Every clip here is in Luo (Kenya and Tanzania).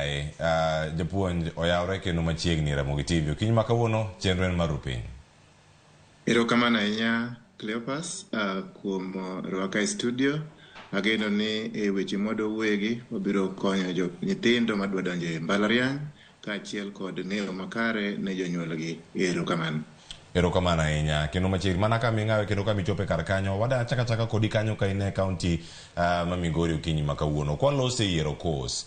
Yaye, Jopuonjre oyawre kendo machiegni Ramogi TV. Kiny makawuono chenro en marupiny. Erokamano ahinya Cleopas kuom rwaka e studio. Ageno ni weche mwadowuoye wabiro konyo nyithindo madwa donjo e mbalariany kaachiel kod ng'eyo makare ne jonyuolgi. Erokamano. Erokamano ahinya kendo machiegni mana ka ming'awe kendo ka michope kar kanyo wada chaka kodi kanyo ka ine kaunti ma Migori okinyi makawuono. Kwalose yiero kos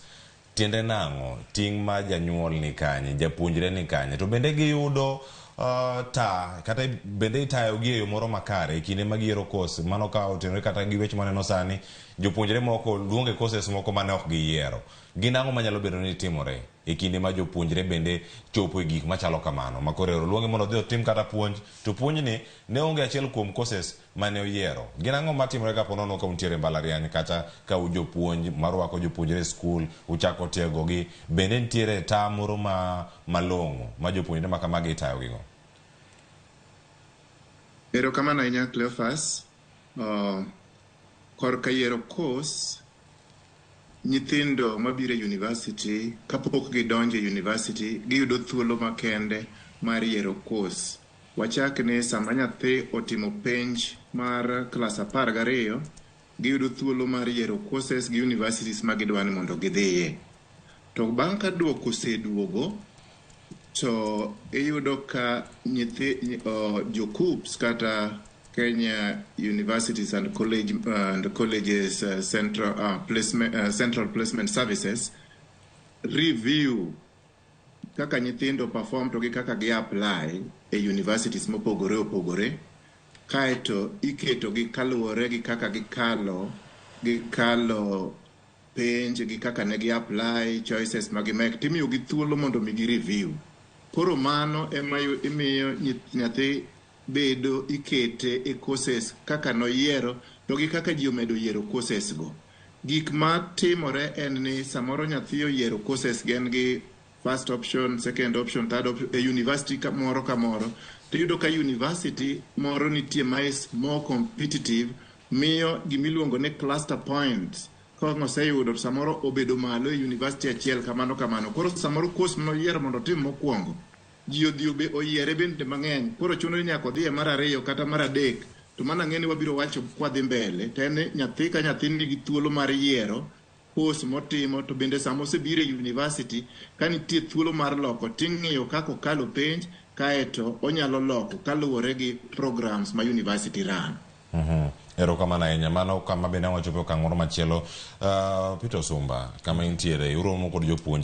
tiende nang'o ting' ma janyuol ni kanye, japuonjre ni kanye, to bende giyudo kata bende itayogi e yo moro makare e kinde ma giyiero kos mano ka otenore kata gi weche maneno sani jopuonjre moko luonge koses moko mane ok giyiero. Gin ang'o manyalo bedo ni timore e kinde ma jopuonjre bende chopo e gik machalo kamano makoro luonge mondo odhi otim kata puonj to puonjni ne onge achiel kuom koses mane oyiero. Gin ang'o matimore ka ponono ka untiere mbalariany kata ka jopuonj marwako jopuonjre e skul uchako tiegogi bende nitiere ta moro malong'o ma jopuonjre ma kamagi itayogigo? Erokamano ahinya Cleophas. Korka yiero kos, nyithindo mabiro e university kapok gidonjo e university giyudo thuolo makende mar yiero kos. Wachak ni sama nyathi otimo penj mar klas 12 giyudo thuolo mar yiero courses gi universities ma gidwa ni mondo gidhiye. To bang' ka duoko oseduogo to iyudo ka jokups kata Kenya Universities and Colleges Central Placement Services review kaka nyithindo perform to gi kaka gi apply e universities mopogore opogore kaeto iketo gi kaluwore gi kaka gikalo penj gi kaka ne gi apply choices ma gimek timiyo gi thuolo mondo mi gi review. Koro mano ema imiyo nyathi bedo ikete e courses kaka noyiero to gi kaka ji omedo yiero courses go. Gik ma timore en ni samoro nyathi oyiero courses gen gi first option, second option, third option e university moro ka moro. To yudo ka university moro nitie ma is more competitive miyo gimiluongo ne cluster points. Kong oseyudo samoro obedo malo e university achiel kamano. Koro samoro course manoyiero mondo tim mokwongo ji odhi oyiere bende mang'eny. Koro chuno ni nyaka odhi e mar ariyo kata mar adek. To mana ng'eni wabiro wacho kwadhi mbele. To en nyathi ka nyathi nigi thuolo mar yiero course motimo to bende sama osebiro e university ka nitie thuolo mar loko ting'iyo kaka okalo penj kaeto onyalo loko kaluwore gi programs ma university run. Erokamano ahinya mano kama bende wachopo okang' moro machielo. Peter Sumba kama intiere uromo kod jopuonj